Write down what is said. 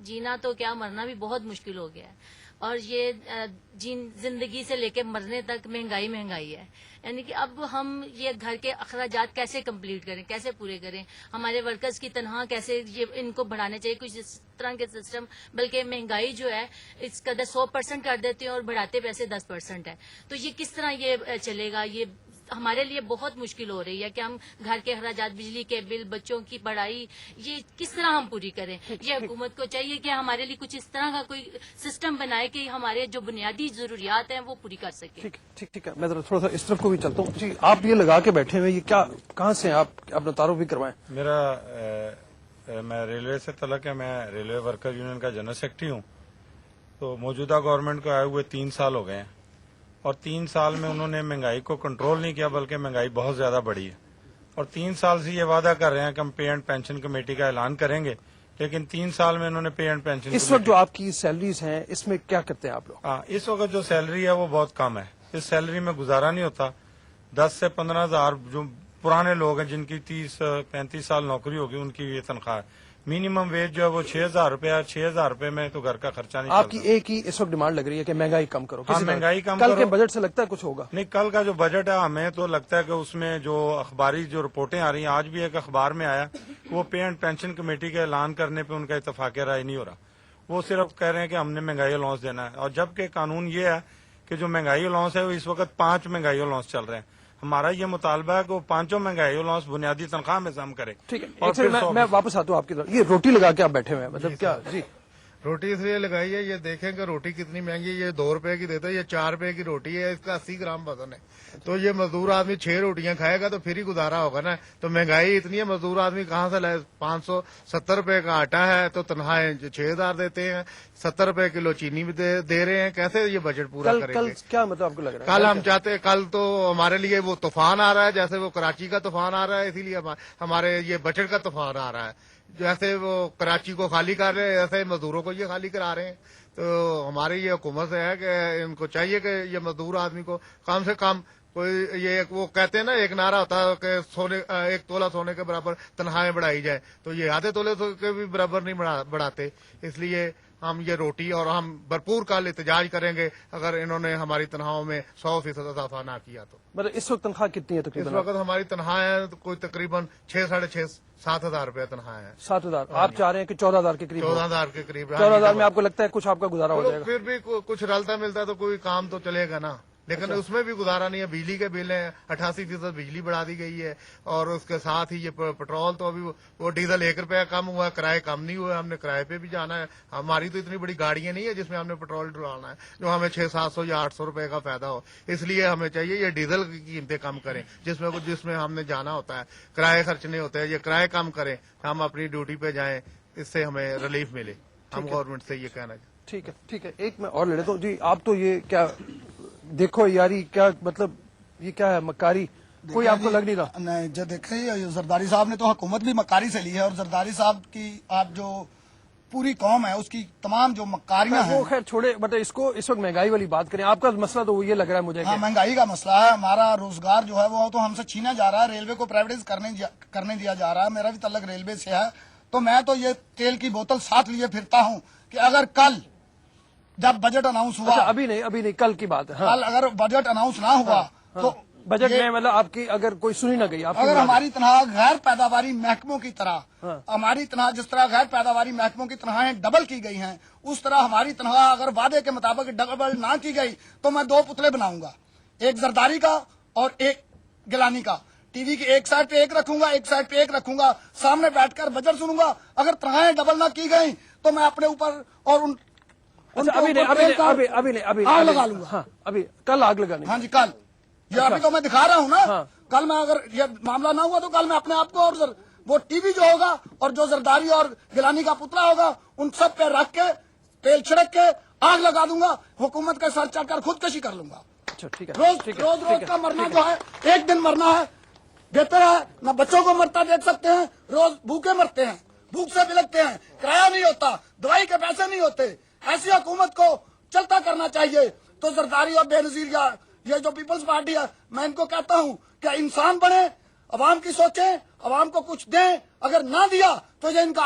جینا تو کیا مرنا بھی بہت مشکل ہو گیا ہے، اور یہ زندگی سے لے کے مرنے تک مہنگائی ہے. یعنی کہ اب ہم یہ گھر کے اخراجات کیسے کمپلیٹ کریں، کیسے پورے کریں، ہمارے ورکرز کی تنخواہ کیسے ان کو بڑھانے چاہیے کچھ اس طرح کے سسٹم. بلکہ مہنگائی جو ہے اس قدر 100% کر دیتے ہیں اور بڑھاتے پیسے 10% ہے. تو یہ کس طرح یہ چلے گا؟ یہ ہمارے لیے بہت مشکل ہو رہی ہے کہ ہم گھر کے اخراجات، بجلی کے بل، بچوں کی پڑھائی، یہ کس طرح ہم پوری کریں. یہ حکومت کو چاہیے کہ ہمارے لیے کچھ اس طرح کا کوئی سسٹم بنائے کہ ہمارے جو بنیادی ضروریات ہیں وہ پوری کر سکے. ٹھیک ہے، میں تھوڑا سا اس طرف کو بھی چلتا ہوں. جی آپ یہ لگا کے بیٹھے ہوئے، یہ کیا، کہاں سے ہیں آپ؟ اپنا تعارف بھی کروائیں. میں ریلوے سے تعلق ہے، میں ریلوے ورکر یونین کا جنرل سیکرٹری ہوں. تو موجودہ گورنمنٹ کو آئے ہوئے 3 سال ہو گئے ہیں، اور 3 سال میں انہوں نے مہنگائی کو کنٹرول نہیں کیا، بلکہ مہنگائی بہت زیادہ بڑھی ہے. اور 3 سال سے یہ وعدہ کر رہے ہیں کہ ہم پے اینڈ پینشن کمیٹی کا اعلان کریں گے، لیکن 3 سال میں انہوں نے پے اینڈ پینشن اس وقت جو آپ کی سیلریز ہیں اس میں کیا کرتے ہیں آپ لوگ؟ اس وقت جو سیلری ہے وہ بہت کم ہے. اس سیلری میں گزارا نہیں ہوتا. 10 سے 15 ہزار جو پرانے لوگ ہیں جن کی 30-35 سال نوکری ہوگی ان کی یہ تنخواہ ہے. منیمم ویج جو ہے وہ 6,000 روپے ہے. 6,000 روپے میں تو گھر کا خرچہ نہیں. آپ کی ایک ہی اس وقت ڈیمانڈ لگ رہی ہے کہ مہنگائی کم کرو. مہنگائی کم کل کرو. کے بجٹ سے لگتا ہے کچھ ہوگا؟ نہیں، کل کا جو بجٹ ہے ہمیں تو لگتا ہے کہ اس میں جو اخباری جو رپورٹیں آ رہی ہیں، آج بھی ایک اخبار میں آیا وہ پے اینڈ پینشن کمیٹی کے اعلان کرنے پہ ان کا اتفاق رائے نہیں ہو رہا. وہ صرف کہہ رہے ہیں کہ ہم نے مہنگائی الاؤنس دینا ہے، اور جبکہ قانون یہ ہے کہ جو مہنگائی الاؤنس ہے وہ اس وقت 5 مہنگائی الاؤنس چل رہے ہیں. ہمارا یہ مطالبہ ہے کہ وہ 5 مہنگائی الاؤنس بنیادی تنخواہ میں ضم کرے. ٹھیک ہے، اور میں واپس آتا ہوں آپ کی طرف. یہ روٹی لگا کے آپ بیٹھے ہوئے ہیں، مطلب کیا؟ جی روٹی اس لیے لگائی ہے، یہ دیکھیں کہ روٹی کتنی مہنگی ہے. یہ 2 روپے کی دیتا ہے، یہ 4 روپے کی روٹی ہے، اس کا 80 گرام وزن ہے. تو یہ مزدور آدمی 6 روٹیاں کھائے گا تو پھر ہی گزارا ہوگا نا. تو مہنگائی اتنی ہے، مزدور آدمی کہاں سے لائے؟ 570 روپے کا آٹا ہے تو تنخواہیں 6,000 دیتے ہیں. 70 روپے کلو چینی بھی دے رہے ہیں. کیسے یہ بجٹ پورا کریں گے؟ کیا مطلب آپ کو لگ رہا ہے؟ کل ہم چاہتے ہیں، کل تو ہمارے لیے وہ طوفان آ رہا ہے جیسے وہ کراچی کا طوفان آ رہا ہے. اسی لیے ہمارے یہ بجٹ کا طوفان آ رہا ہے. جیسے وہ کراچی کو خالی کر رہے ہیں ایسے مزدوروں کو یہ خالی کرا رہے ہیں. تو ہماری یہ حکومت ہے کہ ان کو چاہیے کہ یہ مزدور آدمی کو کم سے کم کوئی، یہ وہ کہتے ہیں نا ایک نعرہ ہوتا ہے کہ 1 تولہ سونے کے برابر تنخواہیں بڑھائی جائے، تو یہ آدھے تولے کے بھی برابر نہیں بڑھاتے. اس لیے ہم یہ روٹی، اور ہم بھرپور کل احتجاج کریں گے اگر انہوں نے ہماری تنخواہوں میں 100% اضافہ نہ کیا تو. مطلب اس وقت تنخواہ کتنی ہے اس تقریباً؟ وقت ہماری تنخواہ ہے کوئی تقریباً 6,500-7 ہزار روپے تنخواہ ہے. 7,000. آپ چاہ رہے ہیں کہ 14,000 کے قریب؟ 14,000 کے قریب. 14,000 میں آپ کو لگتا ہے کچھ آپ کا گزارا ہو جائے گا؟ پھر بھی کچھ رلتا ملتا تو کوئی کام تو چلے گا نا، لیکن اس میں بھی گزارا نہیں ہے. بجلی کے بل ہیں، 88% بجلی بڑھا دی گئی ہے، اور اس کے ساتھ ہی یہ پیٹرول تو ابھی وہ ڈیزل 1 روپیہ کم ہوا ہے، کرائے کم نہیں ہوا. ہم نے کرائے پہ بھی جانا ہے. ہماری تو اتنی بڑی گاڑیاں نہیں ہے جس میں ہم نے پیٹرول ڈلوانا ہے جو ہمیں 600-700 یا 800 روپے کا فائدہ ہو. اس لیے ہمیں چاہیے یہ ڈیزل کی قیمتیں کم کریں جس میں ہم نے جانا ہوتا ہے، کرائے خرچنے ہوتے ہیں. یہ کرائے کم کریں، ہم اپنی ڈیوٹی پہ جائیں، اس سے ہمیں ریلیف ملے. ہم گورنمنٹ سے یہ کہنا چاہتے ہیں. ٹھیک ہے. ایک میں اور لے لیتا ہوں. جی آپ تو یہ کیا دیکھو یاری، کیا مطلب یہ کیا ہے؟ مکاری کوئی آپ کو لگ نہیں رہا؟ نہیں جو دیکھیں، زرداری صاحب نے تو حکومت بھی مکاری سے لی ہے، اور زرداری صاحب کی آپ جو پوری قوم ہے اس کی تمام جو مکاریاں ہیں. وہ خیر چھوڑے، مطلب اس وقت مہنگائی والی بات کریں. آپ کا مسئلہ تو وہ یہ لگ رہا ہے مجھے. ہاں، مہنگائی کا مسئلہ ہے. ہمارا روزگار جو ہے وہ تو ہم سے چھینا جا رہا ہے، ریلوے کو پرائیویٹائز کرنے دیا جا رہا ہے. میرا بھی تعلق ریلوے سے ہے، تو میں تو یہ تیل کی بوتل ساتھ لیے پھرتا ہوں کہ اگر کل جب بجٹ اناؤنس ہوا، ابھی نہیں کل کی بات ہے. کل اگر بجٹ اناؤنس نہ ہوا تو بجٹ میں مطلب آپ کی اگر کوئی سنی نہ گئی، اگر ہماری تنخواہ غیر پیداواری محکموں کی طرح، ہماری تنخواہ جس طرح غیر پیداواری محکموں کی تنخواہیں ڈبل کی گئی ہیں، اس طرح ہماری تنخواہ اگر وعدے کے مطابق ڈبل نہ کی گئی تو میں 2 پتلے بناؤں گا، ایک زرداری کا اور ایک گیلانی کا. ٹی وی کی ایک سائڈ پہ ایک رکھوں گا، ایک سائڈ پہ ایک رکھوں گا، سامنے بیٹھ کر بجٹ سنوں گا. اگر تنخواہیں ڈبل نہ کی گئی تو میں اپنے اوپر اور ابھی آگ لگا لوں گا. ہاں ابھی کل آگ لگانی. ہاں جی کل، یہ ابھی تو میں دکھا رہا ہوں نا. کل میں اگر یہ معاملہ نہ ہوا تو کل میں اپنے آپ کو اور وہ ٹی وی جو ہوگا اور جو زرداری اور گیلانی کا پتلا ہوگا ان سب پہ رکھ کے تیل چھڑک کے آگ لگا دوں گا. حکومت کے سر چڑھ کر خودکشی کر لوں گا. روز کا مرنا جو ہے، ایک دن مرنا ہے بہتر ہے. نہ بچوں کو مرتا دیکھ سکتے ہیں، روز بھوکے مرتے ہیں، بھوک سے بلکتے ہیں، کرایہ نہیں ہوتا، دوائی کے پیسے نہیں ہوتے. ایسی حکومت کو چلتا کرنا چاہیے. تو زرداری اور بے نظیر یہ جو پیپلز پارٹی ہے، میں ان کو کہتا ہوں کہ انسان بنے، عوام کی سوچیں، عوام کو کچھ دیں. اگر نہ دیا تو یہ ان کا